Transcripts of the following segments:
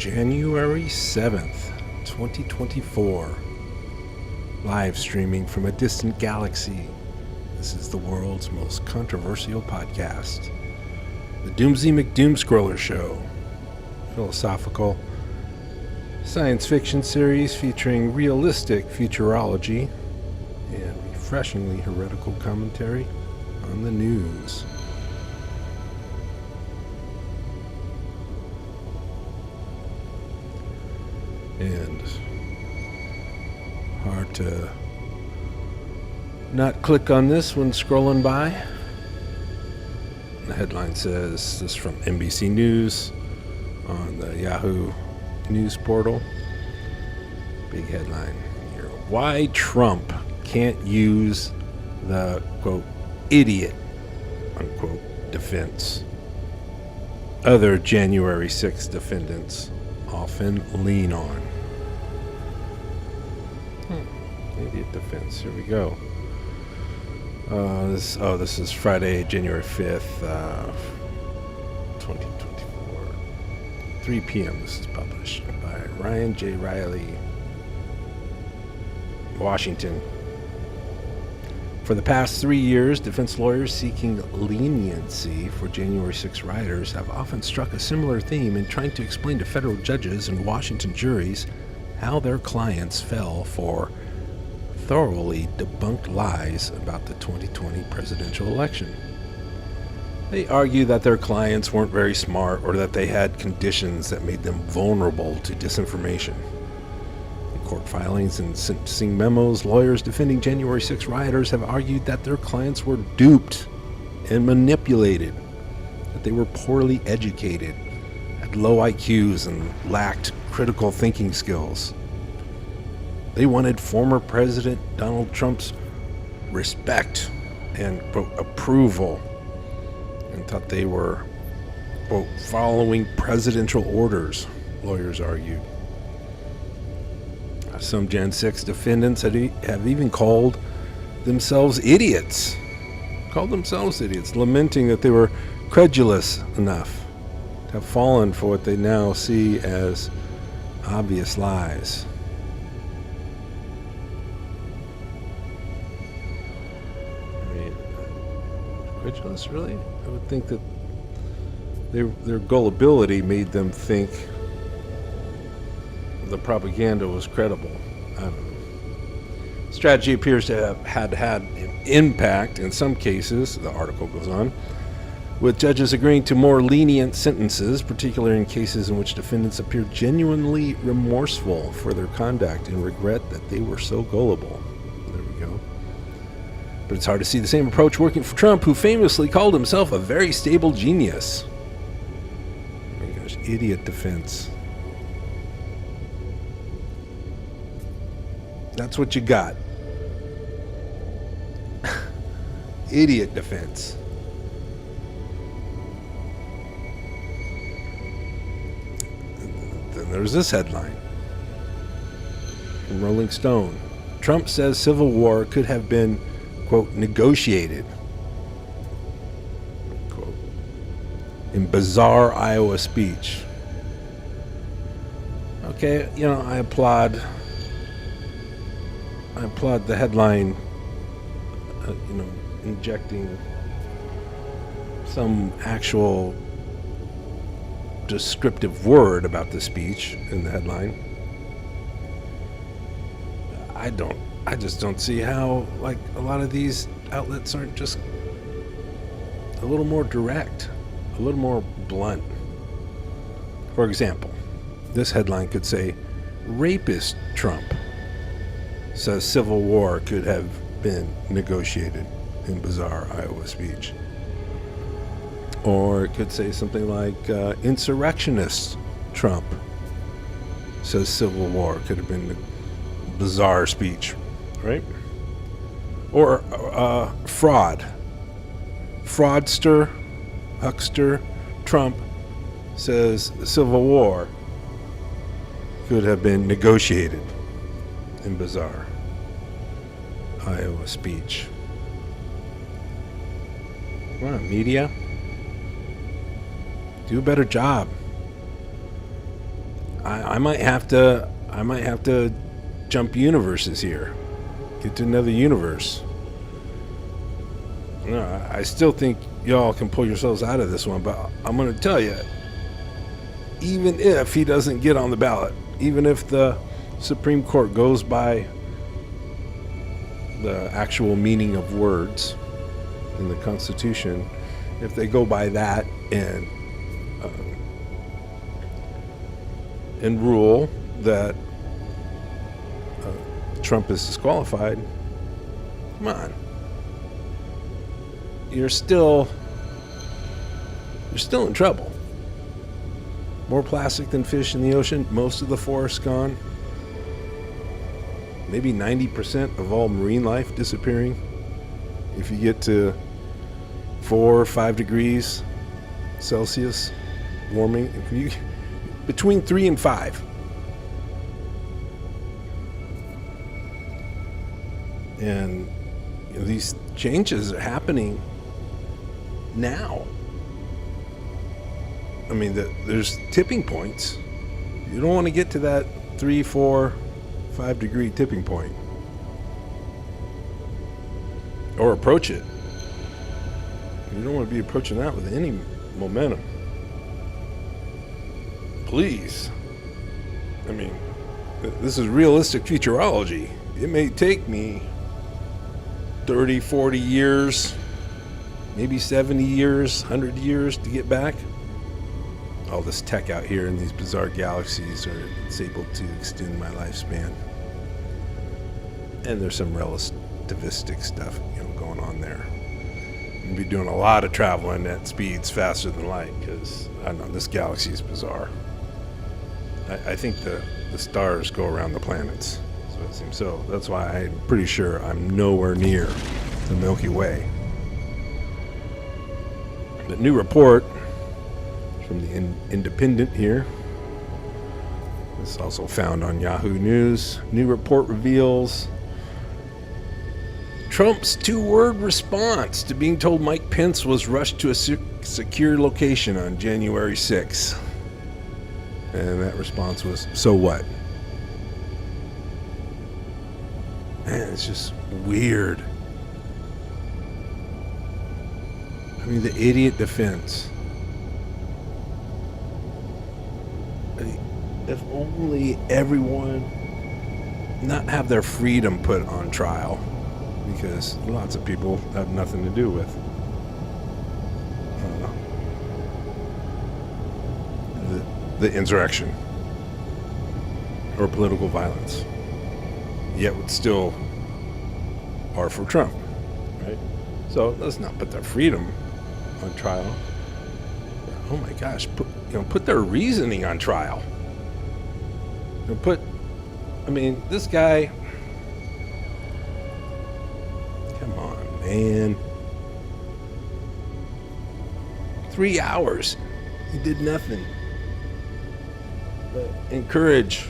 January 7th, 2024. Live streaming from a distant galaxy. This is the world's most controversial podcast. The Doomsy McDoomscroller Show. Philosophical science fiction series featuring realistic futurology and refreshingly heretical commentary on the news. And hard to not click on this when scrolling by. The headline says, this is from NBC News on the Yahoo News portal. Big headline here. Why Trump can't use the, quote, idiot, unquote, defense. Other January 6th defendants often lean on. Idiot defense. Here we go. This is Friday, January 5th, 2024. 3 p.m. This is published by Ryan J. Riley, Washington. For the past 3 years, defense lawyers seeking leniency for January 6 rioters have often struck a similar theme in trying to explain to federal judges and Washington juries how their clients fell for thoroughly debunked lies about the 2020 presidential election. They argue that their clients weren't very smart or that they had conditions that made them vulnerable to disinformation. In court filings and sentencing memos, lawyers defending January 6 rioters have argued that their clients were duped and manipulated, that they were poorly educated, had low IQs, and lacked critical thinking skills. They wanted former President Donald Trump's respect and, quote, approval, and thought they were, quote, following presidential orders, lawyers argued. Some Gen 6 defendants have even called themselves idiots, lamenting that they were credulous enough to have fallen for what they now see as obvious lies. Credulous, really? I would think that their gullibility made them think the propaganda was credible. I don't know. Strategy appears to have had an impact in some cases, the article goes on, with judges agreeing to more lenient sentences, particularly in cases in which defendants appear genuinely remorseful for their conduct and regret that they were so gullible. There we go. But it's hard to see the same approach working for Trump, who famously called himself a very stable genius. Oh my gosh, idiot defense. That's what you got. Idiot defense. Then there's this headline from Rolling Stone. Trump says civil war could have been, quote, negotiated, quote, in bizarre Iowa speech. Okay, I applaud the headline, injecting some actual descriptive word about the speech in the headline. I just don't see how, like, a lot of these outlets aren't just a little more direct, a little more blunt. For example, this headline could say, rapist Trump says civil war could have been negotiated in bizarre Iowa speech. Or it could say something like, insurrectionist Trump says civil war could have been a bizarre speech. Right? Or fraudster, huckster Trump says civil war could have been negotiated in bizarre Iowa speech. Come on, media. Do a better job. I might have to jump universes here, get to another universe. No, I still think y'all can pull yourselves out of this one, but I'm going to tell you, even if he doesn't get on the ballot, even if the Supreme Court goes by the actual meaning of words in the Constitution, if they go by that and rule that Trump is disqualified, come on. You're still in trouble. More plastic than fish in the ocean, most of the forest gone. Maybe 90% of all marine life disappearing. If you get to 4 or 5 degrees Celsius warming, between 3 and 5. And these changes are happening now. I mean, there's tipping points. You don't want to get to that 3, 4, 5 degree tipping point, or approach it. You don't want to be approaching that with any momentum. Please. I mean, this is realistic futurology. It may take me 30, 40 years, maybe 70 years, 100 years to get back. All this tech out here in these bizarre galaxies it's able to extend my lifespan. And there's some relativistic stuff, going on there. I'll be doing a lot of traveling at speeds faster than light, because I don't know, this galaxy is bizarre. I think the stars go around the planets. That's what it seems. So that's why I'm pretty sure I'm nowhere near the Milky Way. The new report from the Independent here. This is also found on Yahoo News. New report reveals Trump's 2-word response to being told Mike Pence was rushed to a secure location on January 6th. And that response was, "So what?" Man, it's just weird. I mean, the idiot defense. If only everyone not have their freedom put on trial, because lots of people have nothing to do with the insurrection or political violence, yet would still are for Trump, right? So let's not put their freedom on trial. Oh my gosh, put their reasoning on trial. This guy, come on, man. 3 hours, he did nothing but encourage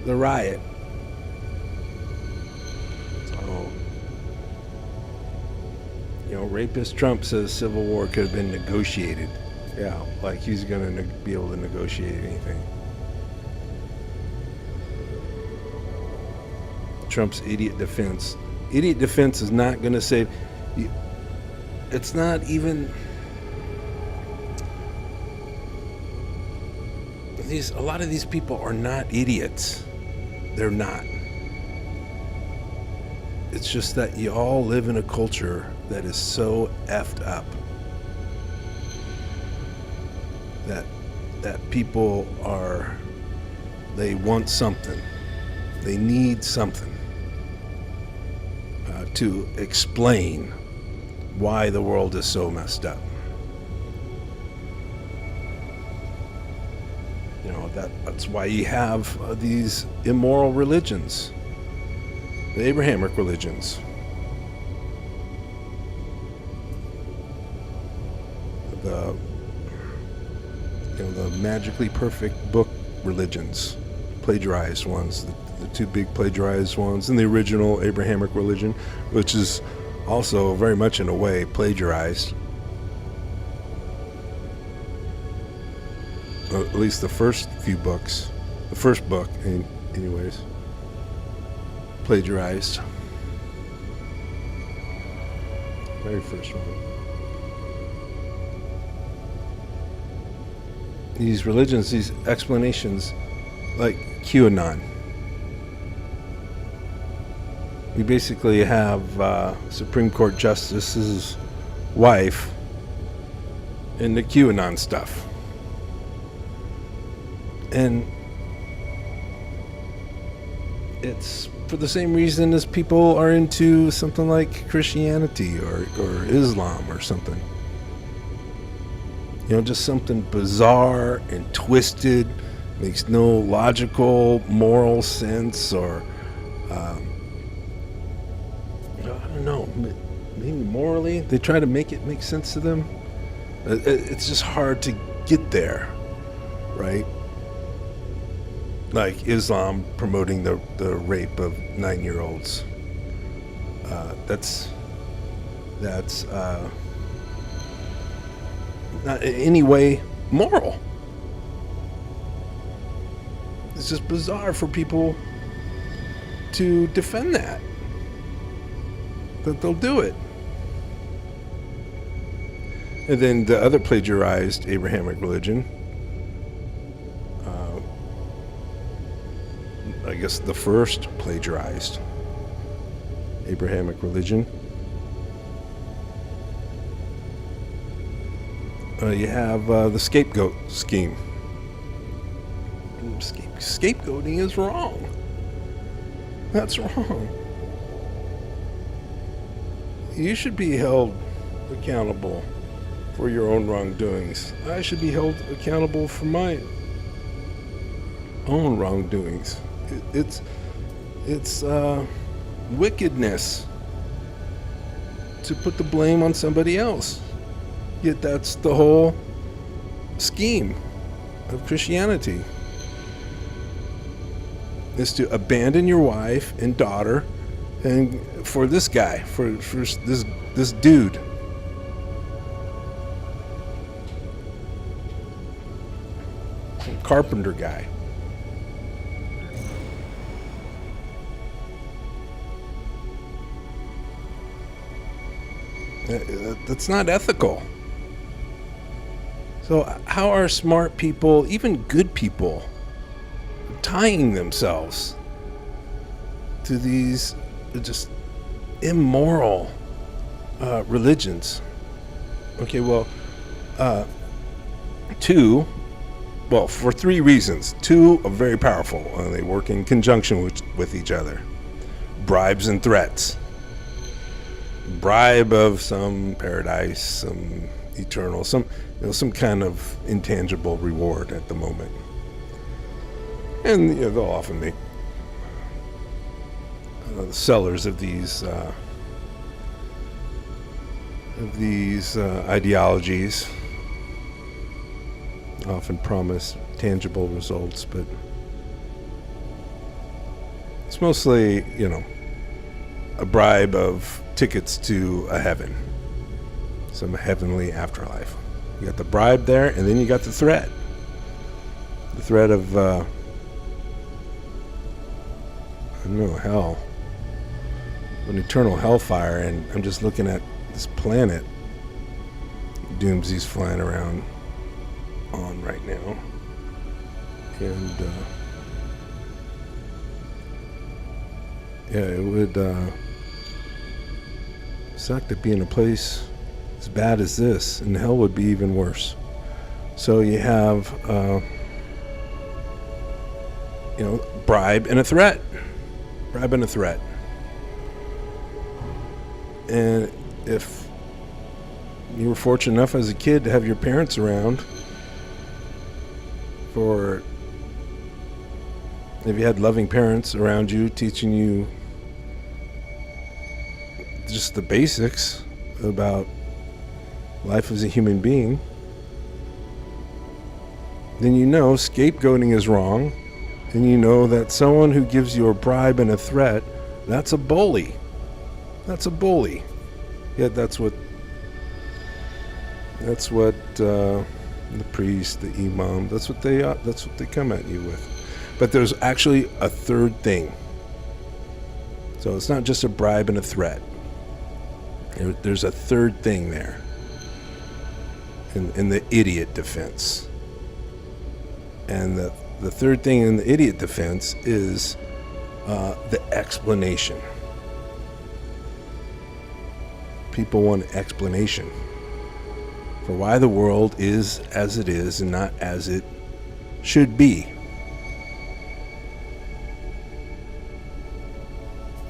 the riot. So, rapist Trump says civil war could have been negotiated. Yeah, like he's going to be able to negotiate anything. Trump's idiot defense. Idiot defense is not going to save. It's not even. A lot of these people are not idiots. They're not. It's just that you all live in a culture that is so effed up that people they want something. They need something to explain why the world is so messed up. That's why you have these immoral religions, the Abrahamic religions, the magically perfect book religions, plagiarized ones, the 2 big plagiarized ones, and the original Abrahamic religion, which is also very much in a way plagiarized. at least the first few books, the first book, anyways, plagiarized. Very first one. These religions, these explanations, like QAnon. We basically have Supreme Court Justice's wife in the QAnon stuff. And it's for the same reason as people are into something like Christianity or Islam or something. You know, just something bizarre and twisted, makes no logical, moral sense, or I don't know, maybe morally they try to make it make sense to them. It's just hard to get there, right? Like Islam promoting the rape of 9-year-olds. That's not in any way moral. It's just bizarre for people to defend that they'll do it. And then the other plagiarized Abrahamic religion, I guess the first plagiarized Abrahamic religion, you have the scapegoat scheme. Scapegoating is wrong. That's wrong. You should be held accountable for your own wrongdoings. I should be held accountable for my own wrongdoings. It's wickedness to put the blame on somebody else. Yet that's the whole scheme of Christianity, is to abandon your wife and daughter and for this guy, for this dude. Carpenter guy. That's not ethical. So how are smart people, even good people, tying themselves to these just immoral religions? Okay, well, for 3 reasons. 2 are very powerful. They work in conjunction with each other. Bribes and threats. Bribe of some paradise, some eternal, some kind of intangible reward at the moment. And they'll often make sellers of these ideologies often promise tangible results, but it's mostly, a bribe of tickets to a heaven, some heavenly afterlife. You got the bribe there, and then you got the threat. The threat of, hell. An eternal hellfire, and I'm just looking at this planet Doomsy's flying around on right now. And, it would suck to be in a place as bad as this, and hell would be even worse. So you have, bribe and a threat. Bribe and a threat. And if you were fortunate enough as a kid to have your parents around, if you had loving parents around you teaching you just the basics about life as a human being, then scapegoating is wrong, and that someone who gives you a bribe and a threat, that's a bully. That's a bully. Yet that's what The priest, the imam, that's what they come at you with. But there's actually a third thing. So it's not just a bribe and a threat. There's a third thing there. In the idiot defense. And the third thing in the idiot defense is the explanation. People want an explanation for why the world is as it is and not as it should be.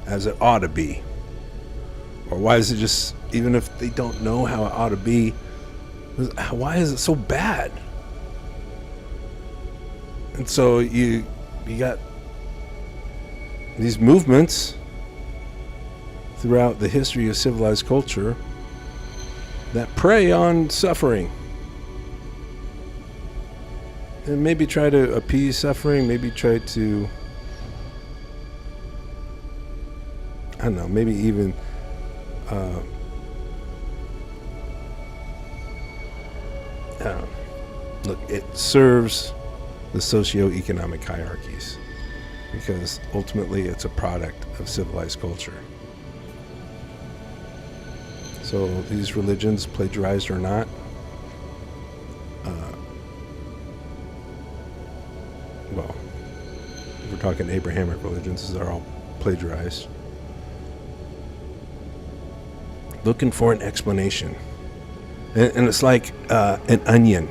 As it ought to be. Or why is it just, even if they don't know how it ought to be, why is it so bad? And so you got these movements throughout the history of civilized culture that prey on suffering. And maybe try to appease suffering, maybe try to, I don't know, maybe even look, it serves the socio-economic hierarchies because ultimately it's a product of civilized culture. So these religions, plagiarized or not, well, if we're talking Abrahamic religions, they're all plagiarized. Looking for an explanation. And it's like an onion.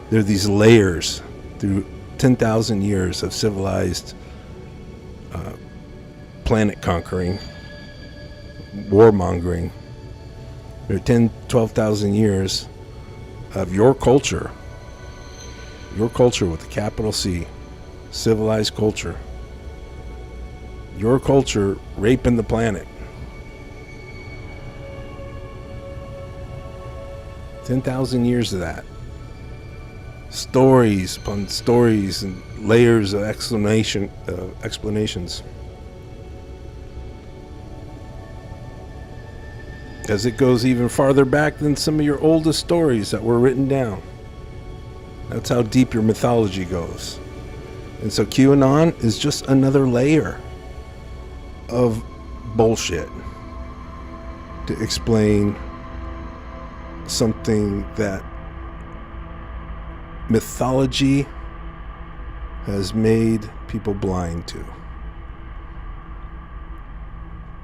There are these layers through 10,000 years of civilized planet conquering, warmongering. There are 10, 12,000 years of your culture with a capital C, civilized culture, your culture raping the planet. 10,000 years of that. Stories upon stories and layers of explanations. As it goes even farther back than some of your oldest stories that were written down. That's how deep your mythology goes. And so QAnon is just another layer of bullshit to explain something that mythology has made people blind to.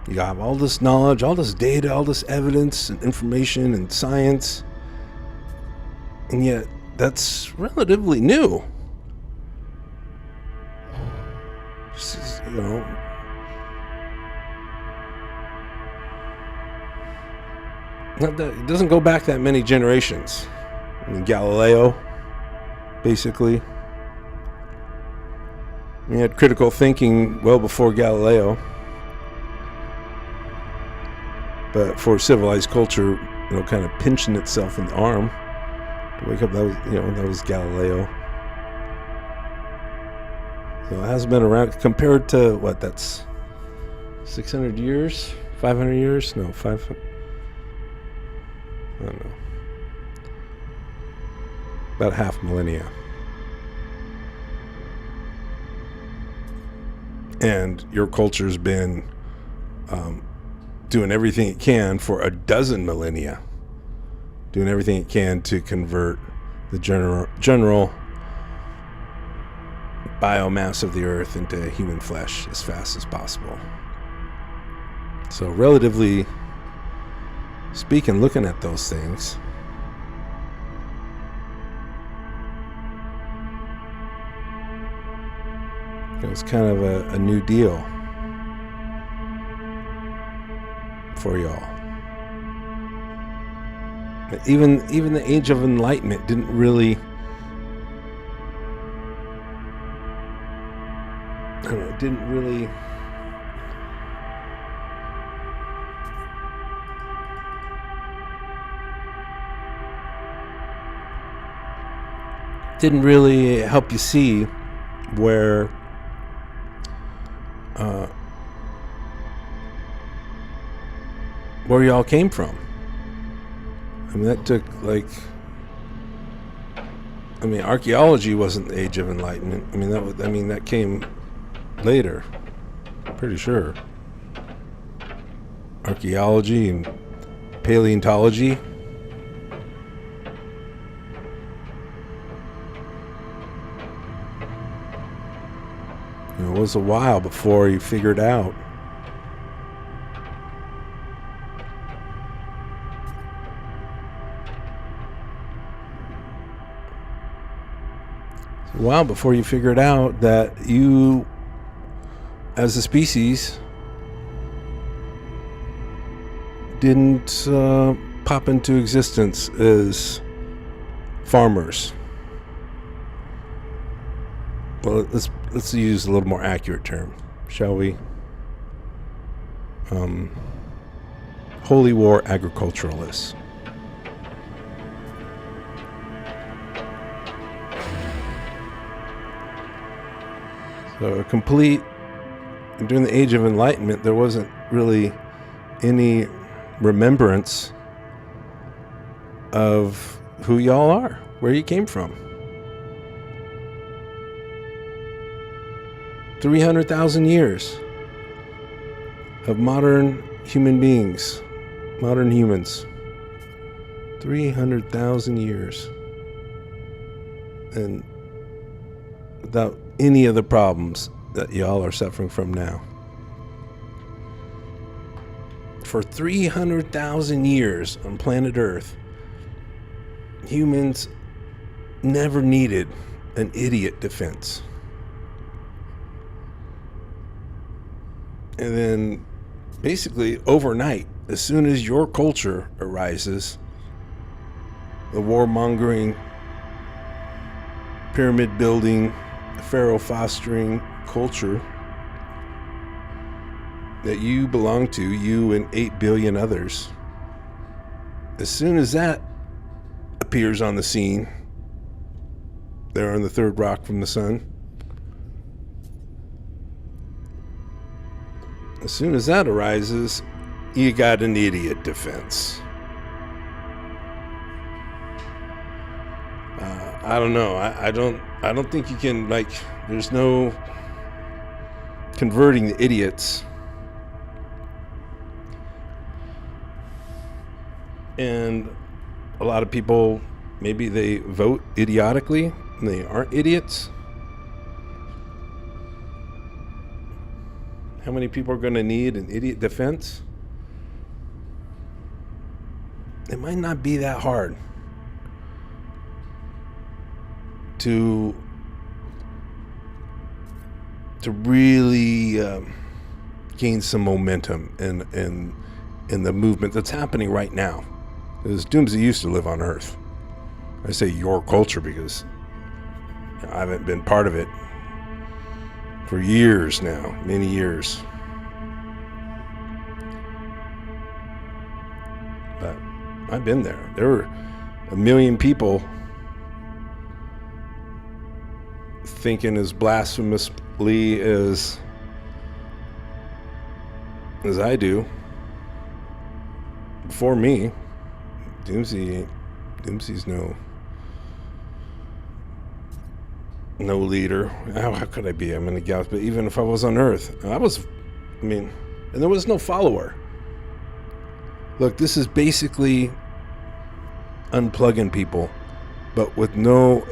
You have all this knowledge, all this data, all this evidence and information and science, and yet that's relatively new. Just, you know, not that it doesn't go back that many generations. I mean, Galileo, basically. We had critical thinking well before Galileo. But for civilized culture, you know, kind of pinching itself in the arm to wake up, that was Galileo. So it hasn't been around compared to what? That's 600 years, 500 years? No, 500. I don't know. About half millennia. And your culture's been doing everything it can for a dozen millennia. Doing everything it can to convert the general biomass of the earth into human flesh as fast as possible. So relatively speaking, looking at those things, it was kind of a new deal for y'all. Even the Age of Enlightenment didn't really, didn't really help you see where y'all came from. I mean, that took like I mean, archaeology wasn't the Age of Enlightenment. I mean, that came later. Pretty sure. Archaeology and paleontology. It was a while before you figured out. A while before you figured out that you, as a species, didn't pop into existence as farmers. Well, let's use a little more accurate term, shall we? Holy War agriculturalists. So during the Age of Enlightenment, there wasn't really any remembrance of who y'all are, where you came from. 300,000 years of modern human beings, modern humans. 300,000 years. And without any of the problems that y'all are suffering from now. For 300,000 years on planet Earth, humans never needed an idiot defense. And then basically overnight, as soon as your culture arises, the warmongering, pyramid building, pharaoh fostering culture that you belong to, you and 8 billion others, as soon as that appears on the scene, there on the third rock from the sun, as soon as that arises, you got an idiot defense. I don't know. I don't think you can, there's no converting the idiots. And a lot of people, maybe they vote idiotically and they aren't idiots. How many people are going to need an idiot defense? It might not be that hard to really gain some momentum in the movement that's happening right now. Because Doomsy used to live on Earth. I say your culture because I haven't been part of it for years now, many years. But I've been there. There were 1 million people thinking as blasphemously as I do before me. Doomsy's no leader. How could I be? I'm in the galaxy. But even if I was on Earth, and there was no follower. Look, this is basically unplugging people, but with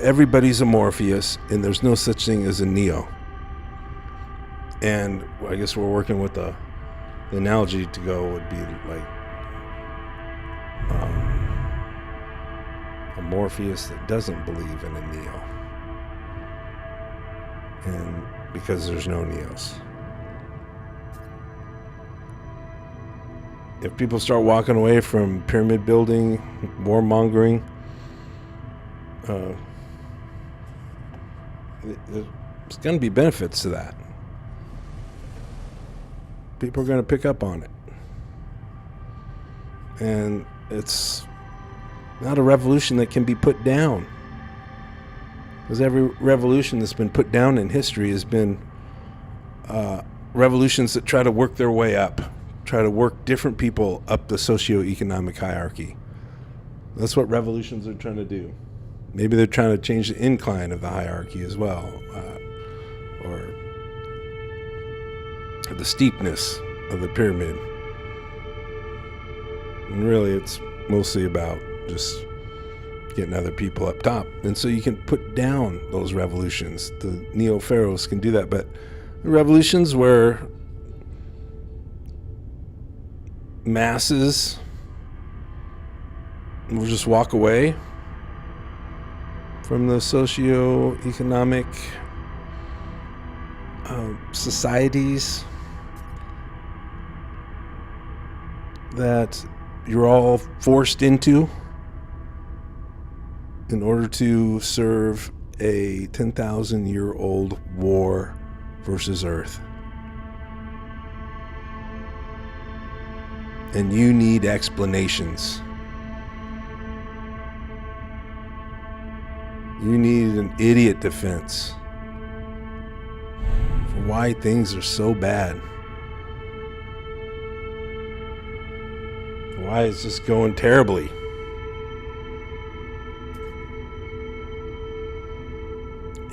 everybody's a Morpheus, and there's no such thing as a Neo. And I guess we're working with the analogy to go would be like a Morpheus that doesn't believe in a Neo. And because there's no Neos. If people start walking away from pyramid building, warmongering, there's going to be benefits to that. People are going to pick up on it. And it's not a revolution that can be put down. Because every revolution that's been put down in history has been revolutions that try to work their way up, try to work different people up the socioeconomic hierarchy. That's what revolutions are trying to do. Maybe they're trying to change the incline of the hierarchy as well, or the steepness of the pyramid. And really, it's mostly about just getting other people up top. And so you can put down those revolutions. The neo-pharaohs can do that, but the revolutions where masses will just walk away from the socio-economic societies that you're all forced into in order to serve a 10,000-year-old war versus Earth. And you need explanations. You need an idiot defense for why things are so bad. Why it's just going terribly.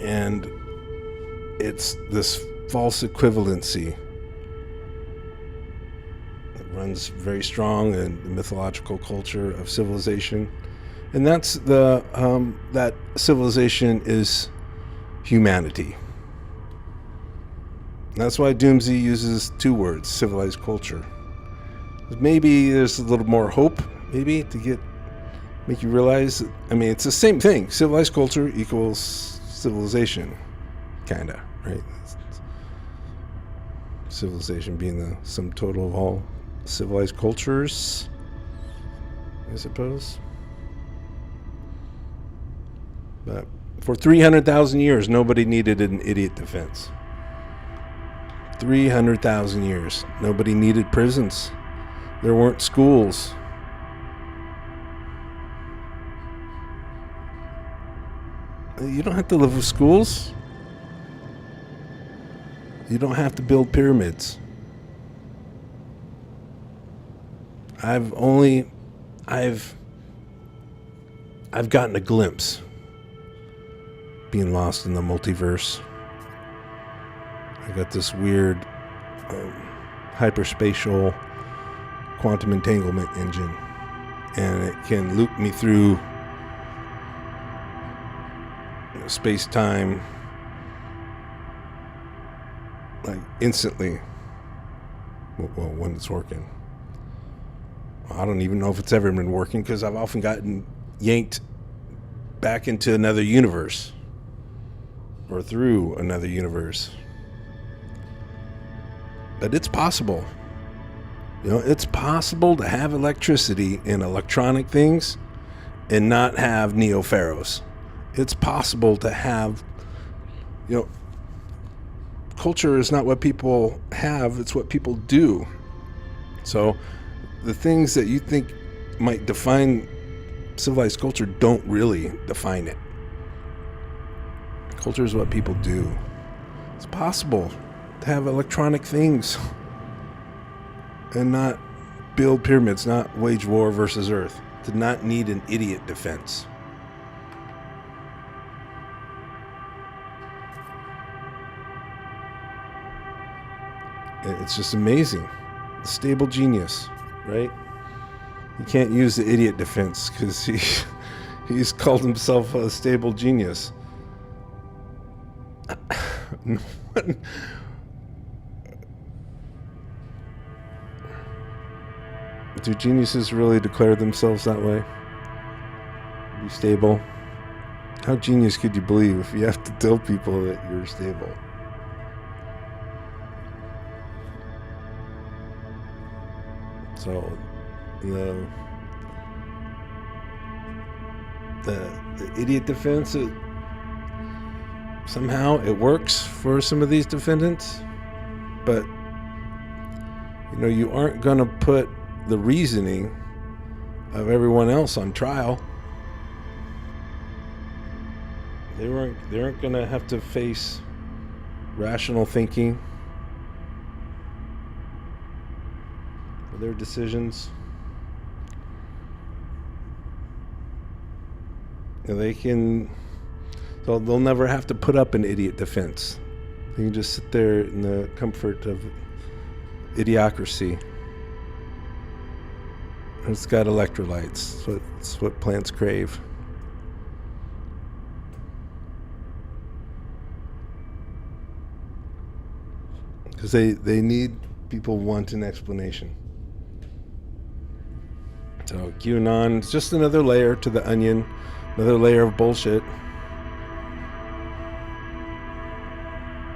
And it's this false equivalency that runs very strong in the mythological culture of civilization. And that's that civilization is humanity. That's why Doomsy uses two words, civilized culture. Maybe there's a little more hope, maybe, to make you realize, I mean, it's the same thing. Civilized culture equals civilization, kinda, right? Civilization being the sum total of all civilized cultures, I suppose. But for 300,000 years, nobody needed an idiot defense. 300,000 years. Nobody needed prisons. There weren't schools. You don't have to live with schools. You don't have to build pyramids. I've gotten a glimpse being lost in the multiverse. I got this weird hyperspatial quantum entanglement engine, and it can loop me through space-time like instantly. Well, when it's working. I don't even know if it's ever been working, because I've often gotten yanked back into another universe or through another universe. But it's possible. You know, it's possible to have electricity and electronic things and not have neo-pharaohs. It's possible to have, you know, culture is not what people have, it's what people do. So the things that you think might define civilized culture don't really define it. Culture is what people do. It's possible to have electronic things and not build pyramids, not wage war versus Earth, to not need an idiot defense. It's just amazing. The stable genius, right? You can't use the idiot defense because he's called himself a stable genius. No one. Do geniuses really declare themselves that way? Be stable? How genius could you believe if you have to tell people that you're stable? So, the idiot defense, somehow it works for some of these defendants, but you know, you aren't going to put the reasoning of everyone else on trial. They aren't going to have to face rational thinking for their decisions. They can, so they'll never have to put up an idiot defense. They can just sit there in the comfort of idiocracy. It's got electrolytes. It's what plants crave. Because they need, people want an explanation. So QAnon is just another layer to the onion, another layer of bullshit.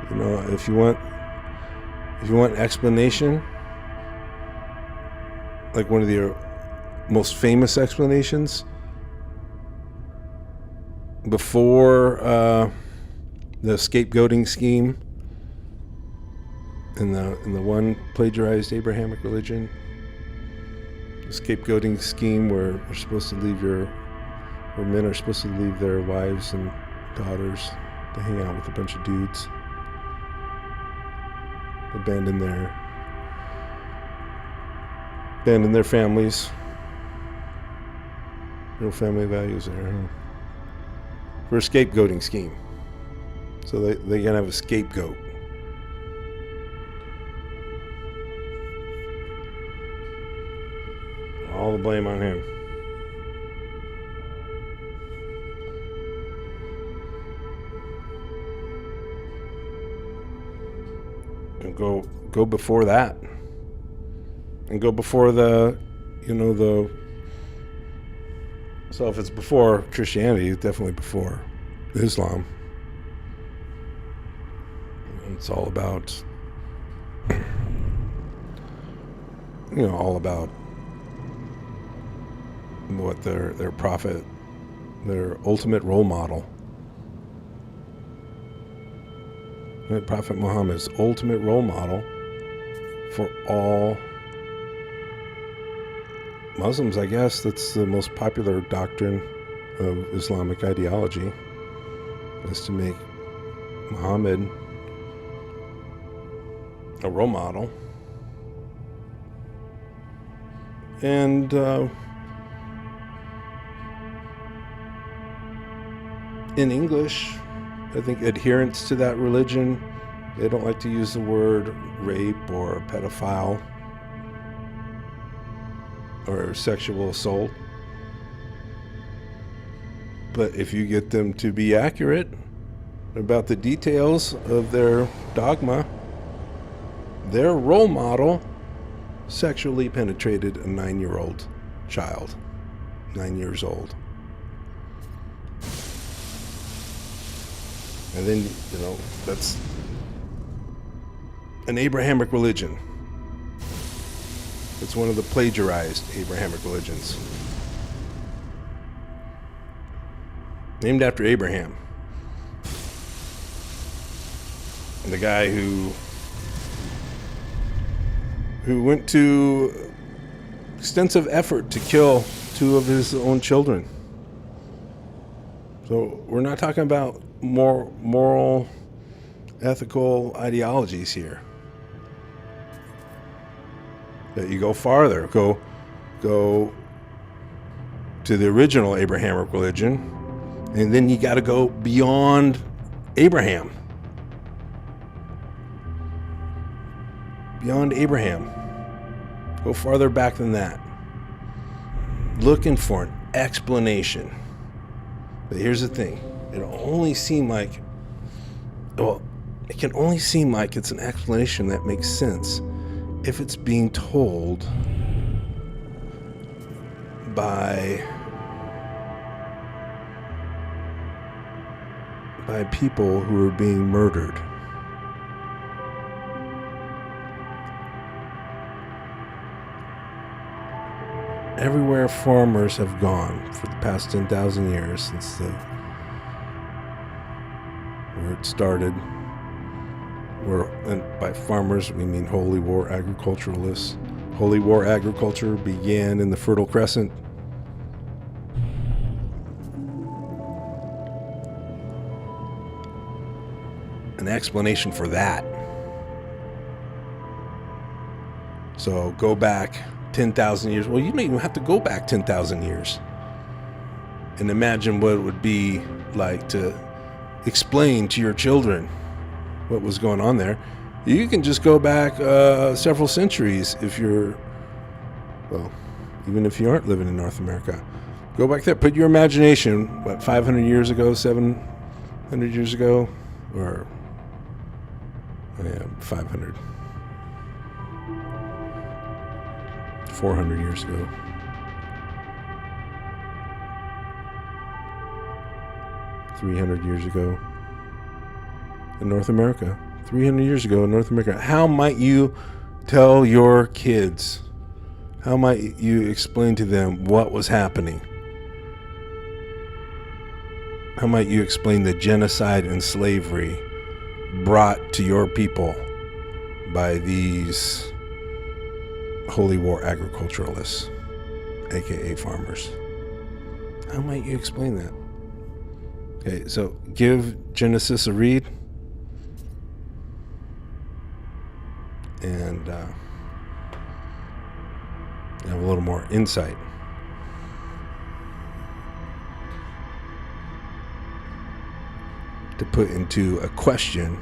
You know, if you want explanation, like one of the most famous explanations, before the scapegoating scheme in the one plagiarized Abrahamic religion, the scapegoating scheme where you're supposed to leave where men are supposed to leave their wives and daughters to hang out with a bunch of dudes, abandon their families. No family values there, huh? For a scapegoating scheme. So they can have a scapegoat. All the blame on him. And go before that. And go before so if it's before Christianity, it's definitely before Islam. It's all about, all about what their prophet, their ultimate role model. Prophet Muhammad's ultimate role model for all Muslims, I guess. That's the most popular doctrine of Islamic ideology, is to make Muhammad a role model. And in English, I think adherents to that religion, they don't like to use the word rape or pedophile or sexual assault. But if you get them to be accurate about the details of their dogma, their role model sexually penetrated a 9-year-old child, 9 years old. And then, that's an Abrahamic religion. It's one of the plagiarized Abrahamic religions. Named after Abraham. The guy who went to extensive effort to kill 2 of his own children. So we're not talking about more moral, ethical ideologies here. That you go farther, go to the original Abrahamic religion, and then you got to go beyond Abraham. Beyond Abraham. Go farther back than that. Looking for an explanation. But here's the thing. It can only seem like it's an explanation that makes sense if it's being told by people who are being murdered. Everywhere farmers have gone for the past 10,000 years since where it started, and by farmers we mean holy war agriculturalists. Holy war agriculture began in the Fertile Crescent. An explanation for that. So go back 10,000 years. Well, you don't even have to go back 10,000 years. and imagine what it would be like to explain to your children what was going on there. You can just go back several centuries if you're, well, even if you aren't living in North America. Go back there, put your imagination, 500 years ago, 700 years ago, or 500, 400 years ago. $300 years ago in North America. 300 years ago in North America. How might you tell your kids? How might you explain to them what was happening? How might you explain the genocide and slavery brought to your people by these holy war agriculturalists, aka farmers? How might you explain that? Okay, so give Genesis a read, and have a little more insight. To put into a question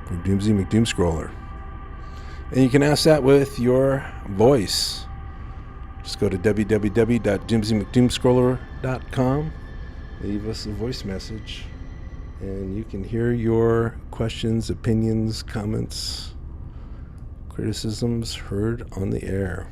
from Doomsy McDoomscroller. And you can ask that with your voice. Just go to www.doomsymcdoomscroller.com, leave us a voice message, and you can hear your questions, opinions, comments, criticisms heard on the air.